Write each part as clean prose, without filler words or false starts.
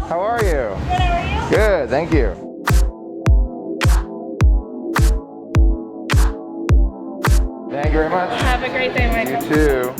How are you? Good, how are you? Good, thank you. Thank you very much. Have a great day, Michael. You too.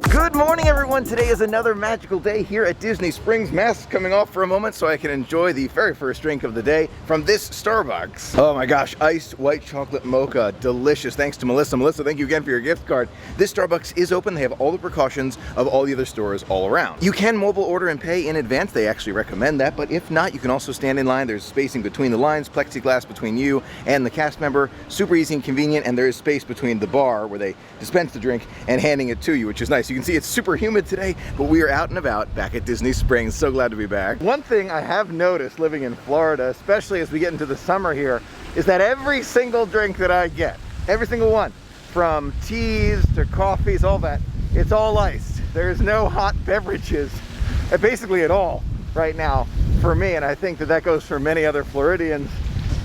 Good morning, everyone. Today is another magical day here at Disney Springs. Masks coming off for a moment so I can enjoy the very first drink of the day from this Starbucks. Oh my gosh, iced white chocolate mocha, delicious. Thanks to Melissa. Melissa, thank you again for your gift card. This Starbucks is open. They have all the precautions of all the other stores all around. You can mobile order and pay in advance. They actually recommend that, but if not, you can also stand in line. There's spacing between the lines, plexiglass between you and the cast member. Super easy and convenient, and there is space between the bar where they dispense the drink and handing it to you, which is nice. You can see it's super humid today, but we are out and about back at Disney Springs. So glad to be back. One thing I have noticed living in Florida, especially as we get into the summer here, is that every single drink that I get, every single one, from teas to coffees, all that, it's all iced. There's no hot beverages, basically at all right now for me, and I think that goes for many other Floridians.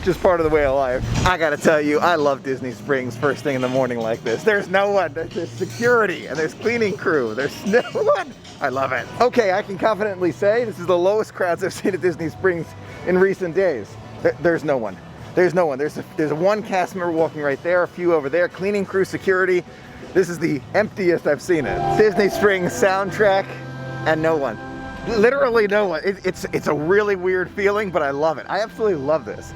Just part of the way of life. I gotta tell you, I love Disney Springs first thing in the morning like this. There's no one, there's security and there's cleaning crew. There's no one. I love it. Okay, I can confidently say this is the lowest crowds I've seen at Disney Springs in recent days. There's no one. There's no one. There's one cast member walking right there, a few over there, cleaning crew, security. This is the emptiest I've seen it. Disney Springs soundtrack and no one. Literally no one. It's a really weird feeling, but I love it. I absolutely love this.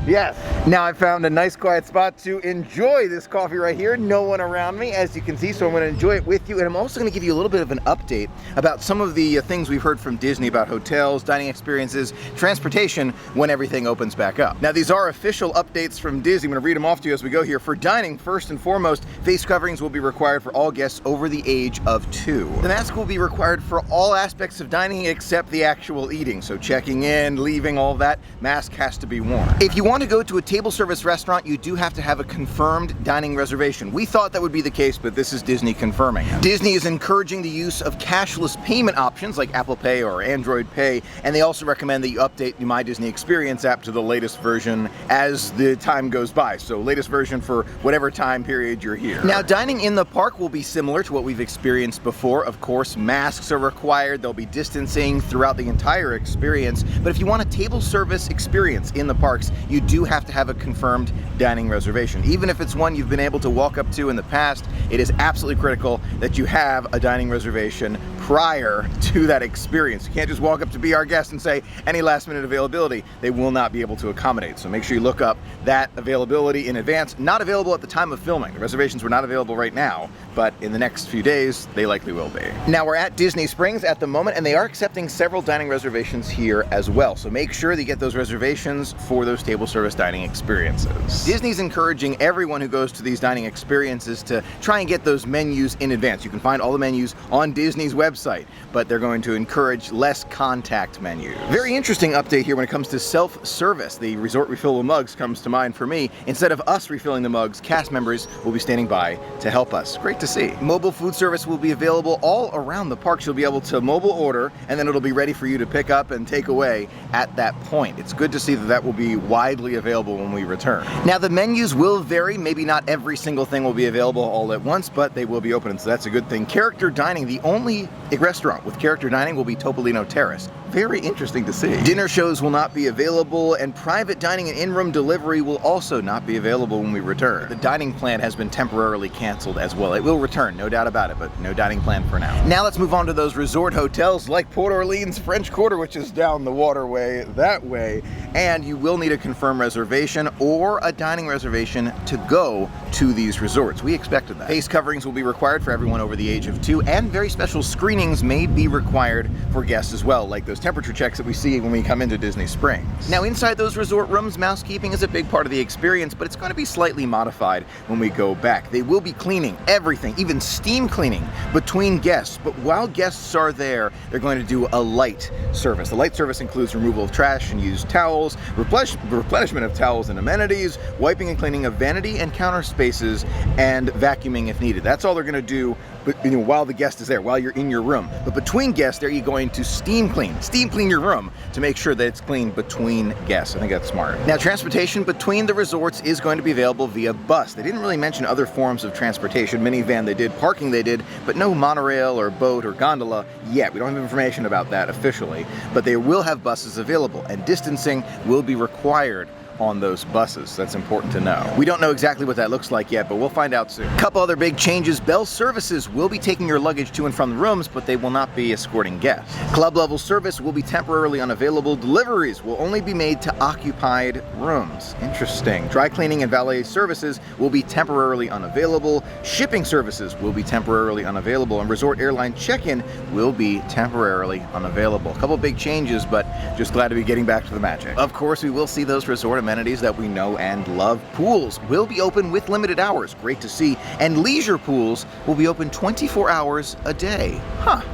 Yes. Now I found a nice quiet spot to enjoy this coffee right here. No one around me, as you can see, so I'm going to enjoy it with you. And I'm also going to give you a little bit of an update about some of the things we've heard from Disney about hotels, dining experiences, transportation when everything opens back up. Now these are official updates from Disney. I'm going to read them off to you as we go here. For dining, first and foremost, face coverings will be required for all guests over the age of 2. The mask will be required for all aspects of dining except the actual eating. So checking in, leaving, all of that, mask has to be worn. If you want to go to a table service restaurant, you do have to have a confirmed dining reservation. We thought that would be the case, but this is Disney confirming it. Disney is encouraging the use of cashless payment options like Apple Pay or Android Pay, and they also recommend that you update the My Disney Experience app to the latest version as the time goes by. So latest version for whatever time period you're here. Now, dining in the park will be similar to what we've experienced before. Of course, masks are required. There'll be distancing throughout the entire experience, but if you want a table service experience in the parks, you do have to have a confirmed dining reservation. Even if it's one you've been able to walk up to in the past, it is absolutely critical that you have a dining reservation prior to that experience. You can't just walk up to Be Our Guest and say, any last minute availability. They will not be able to accommodate. So make sure you look up that availability in advance. Not available at the time of filming. The reservations were not available right now, but in the next few days, they likely will be. Now we're at Disney Springs at the moment, and they are accepting several dining reservations here as well. So make sure that you get those reservations for those table service dining experiences. Disney's encouraging everyone who goes to these dining experiences to try and get those menus in advance. You can find all the menus on Disney's website, but they're going to encourage less contact menus. Very interesting update here when it comes to self-service. The resort refillable mugs comes to mind for me. Instead of us refilling the mugs, cast members will be standing by to help us. Great to see. Mobile food service will be available all around the parks. You'll be able to mobile order, and then it'll be ready for you to pick up and take away at that point. It's good to see that that will be widely available when we return. Now the menus will vary. Maybe not every single thing will be available all at once, but they will be open, so that's a good thing. Character dining, the only restaurant with character dining will be Topolino Terrace. Very interesting to see. Dinner shows will not be available, and private dining and in-room delivery will also not be available when we return. The dining plan has been temporarily canceled as well. It will return, no doubt about it, but no dining plan for now. Now let's move on to those resort hotels like Port Orleans French Quarter, which is down the waterway that way, and you will need a confirmed reservation or a dining reservation to go to these resorts. We expected that. Face coverings will be required for everyone over the age of 2, and very special screenings may be required for guests as well, like those temperature checks that we see when we come into Disney Springs. Now inside those resort rooms, mousekeeping is a big part of the experience, but it's going to be slightly modified when we go back. They will be cleaning everything, even steam cleaning between guests, but while guests are there, they're going to do a light service. The light service includes removal of trash and used towels, replenishment of towels and amenities, wiping and cleaning of vanity and counter spaces, and vacuuming if needed. That's all they're going to do while the guest is there, while you're in your room. But between guests, there you're going to steam clean your room to make sure that it's clean between guests. I think that's smart. Now, transportation between the resorts is going to be available via bus. They didn't really mention other forms of transportation. Minivan they did, parking they did, but no monorail or boat or gondola yet. We don't have information about that officially, but they will have buses available, and distancing will be required on those buses. That's important to know. We don't know exactly what that looks like yet, but we'll find out soon. Couple other big changes. Bell services will be taking your luggage to and from the rooms, but they will not be escorting guests. Club level service will be temporarily unavailable. Deliveries will only be made to occupied rooms. Interesting. Dry cleaning and valet services will be temporarily unavailable. Shipping services will be temporarily unavailable, and resort airline check-in will be temporarily unavailable. A couple big changes, but just glad to be getting back to the magic. Of course, we will see those resort amenities that we know and love. Pools will be open with limited hours, great to see, and leisure pools will be open 24 hours a day.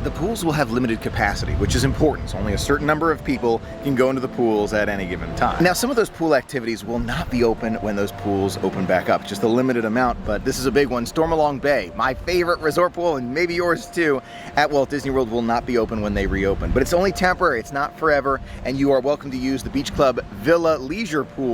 The pools will have limited capacity, which is important. So only a certain number of people can go into the pools at any given time. Now, some of those pool activities will not be open when those pools open back up, just a limited amount, but this is a big one. Stormalong Bay, my favorite resort pool, and maybe yours too, at Walt Disney World will not be open when they reopen, but it's only temporary, it's not forever, and you are welcome to use the Beach Club Villa Leisure Pool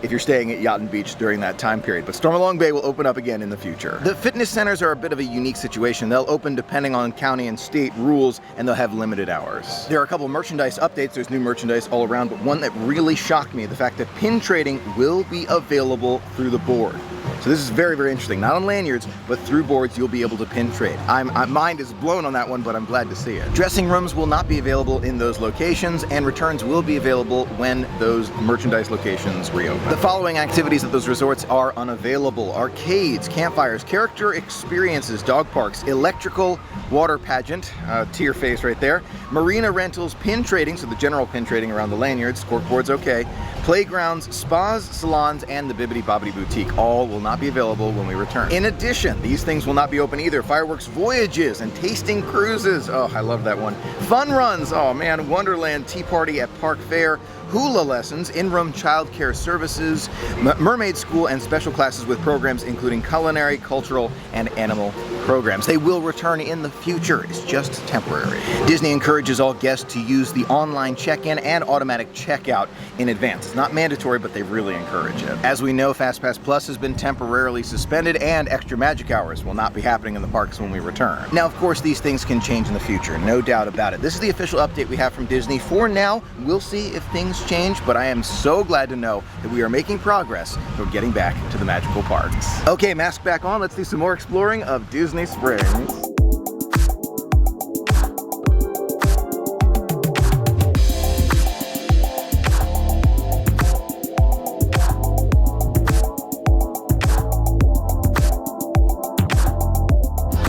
if you're staying at Yacht and Beach during that time period. But Stormalong Bay will open up again in the future. The fitness centers are a bit of a unique situation. They'll open depending on county and state rules, and they'll have limited hours. There are a couple merchandise updates. There's new merchandise all around, but one that really shocked me, the fact that pin trading will be available through the board. So this is very, very interesting. Not on lanyards, but through boards you'll be able to pin trade. My mind is blown on that one, but I'm glad to see it. Dressing rooms will not be available in those locations, and returns will be available when those merchandise locations reopen. The following activities at those resorts are unavailable: arcades, campfires, character experiences, dog parks, electrical water pageant, to your face right there, marina rentals, pin trading, so the general pin trading around the lanyards, corkboards okay, playgrounds, spas, salons, and the Bibbidi Bobbidi Boutique all will not be available when we return. In addition, these things will not be open either: fireworks voyages and tasting cruises. Oh, I love that one. Fun runs, oh man, Wonderland Tea Party at Park Fair, hula lessons, in-room childcare services, mermaid school, and special classes with programs including culinary, cultural, and animal programs. They will return in the future. It's just temporary. Disney encourages all guests to use the online check-in and automatic checkout in advance. It's not mandatory, but they really encourage it. As we know, FastPass Plus has been temporarily suspended, and extra magic hours will not be happening in the parks when we return. Now, of course, these things can change in the future, no doubt about it. This is the official update we have from Disney. For now, we'll see if things change, but I am so glad to know that we are making progress toward getting back to the magical parks. Okay, mask back on. Let's do some more exploring of Disney Springs.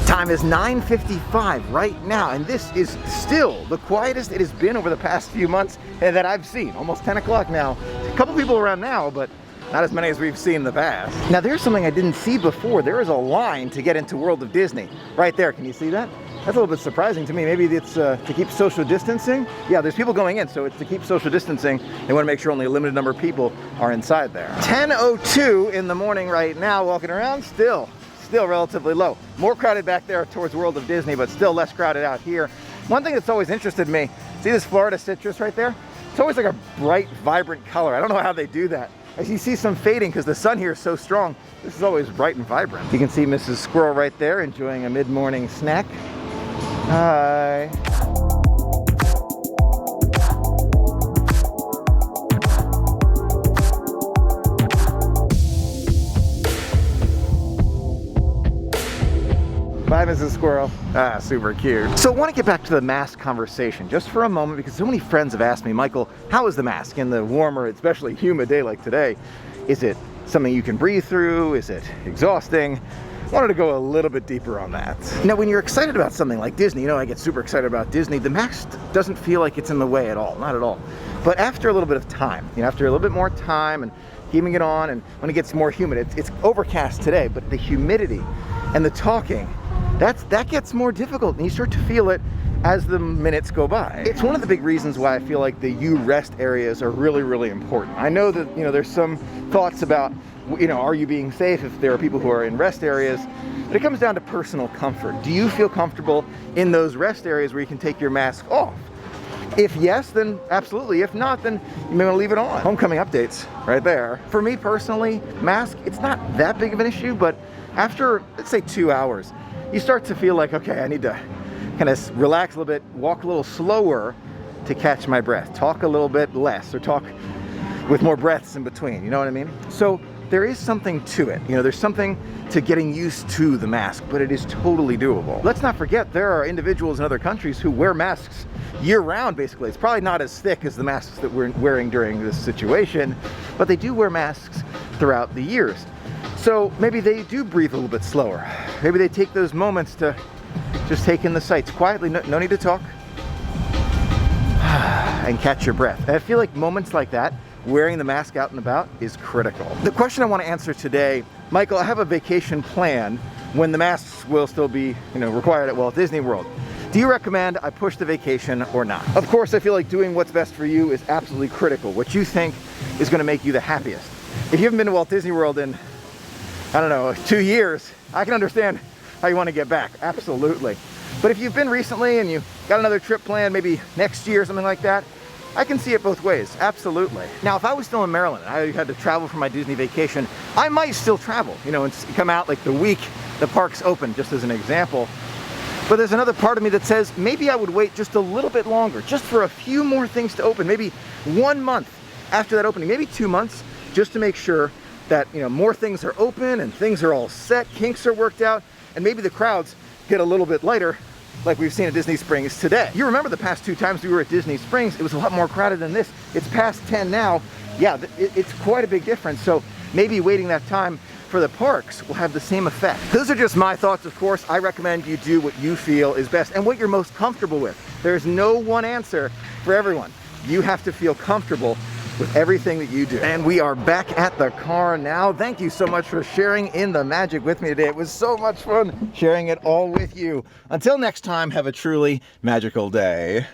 Time is 9:55 right now, and this is still the quietest it has been over the past few months that I've seen. Almost 10 o'clock now. A couple people around now, but not as many as we've seen in the past. Now, there's something I didn't see before. There is a line to get into World of Disney right there. Can you see that? That's a little bit surprising to me. Maybe it's to keep social distancing. Yeah, there's people going in, so it's to keep social distancing. They want to make sure only a limited number of people are inside there. 10:02 in the morning right now, walking around, still relatively low. More crowded back there towards World of Disney, but still less crowded out here. One thing that's always interested me, see this Florida citrus right there? It's always like a bright, vibrant color. I don't know how they do that. As you see some fading because the sun here is so strong, this is always bright and vibrant. You can see Mrs. Squirrel right there enjoying a mid-morning snack. Hi. Bye, Mrs. Squirrel. Ah, super cute. So I want to get back to the mask conversation just for a moment, because so many friends have asked me, Michael, how is the mask in the warmer, especially humid day like today? Is it something you can breathe through? Is it exhausting? I wanted to go a little bit deeper on that. Now, when you're excited about something like Disney, you know, I get super excited about Disney, the mask doesn't feel like it's in the way at all, not at all. But after a little bit of time, you know, after a little bit more time and keeping it on, and when it gets more humid, it's overcast today, but the humidity and the talking, that gets more difficult, and you start to feel it as the minutes go by. It's one of the big reasons why I feel like the you rest areas are really, really important. I know that, you know, there's some thoughts about you know, are you being safe if there are people who are in rest areas? But it comes down to personal comfort. Do you feel comfortable in those rest areas where you can take your mask off? If yes, then absolutely. If not, then you may want to leave it on. Homecoming updates right there. For me personally, mask, it's not that big of an issue, but after, let's say 2 hours, you start to feel like, okay, I need to kind of relax a little bit, walk a little slower to catch my breath, talk a little bit less, or talk with more breaths in between, you know what I mean? So there is something to it. You know, there's something to getting used to the mask, but it is totally doable. Let's not forget, there are individuals in other countries who wear masks year-round, basically. It's probably not as thick as the masks that we're wearing during this situation, but they do wear masks throughout the years. So maybe they do breathe a little bit slower. Maybe they take those moments to just take in the sights quietly, no need to talk, and catch your breath. And I feel like moments like that, wearing the mask out and about, is critical. The question I want to answer today, Michael, I have a vacation planned when the masks will still be, you know, required at Walt Disney World. Do you recommend I push the vacation or not? Of course, I feel like doing what's best for you is absolutely critical. What you think is going to make you the happiest. If you haven't been to Walt Disney World in, I don't know, 2 years, I can understand how you want to get back, absolutely. But if you've been recently and you got another trip planned, maybe next year or something like that, I can see it both ways, absolutely. Now, if I was still in Maryland and I had to travel for my Disney vacation, I might still travel, you know, and come out like the week the park's open, just as an example. But there's another part of me that says maybe I would wait just a little bit longer, just for a few more things to open, maybe 1 month after that opening, maybe 2 months, just to make sure that, you know, more things are open and things are all set, kinks are worked out, and maybe the crowds get a little bit lighter, like we've seen at Disney Springs today. You remember the past 2 times we were at Disney Springs, it was a lot more crowded than this. It's past 10 now. Yeah, it's quite a big difference. So maybe waiting that time for the parks will have the same effect. Those are just my thoughts, of course. I recommend you do what you feel is best and what you're most comfortable with. There's no one answer for everyone. You have to feel comfortable with everything that you do. And we are back at the car now. Thank you so much for sharing in the magic with me today. It was so much fun sharing it all with you. Until next time, have a truly magical day.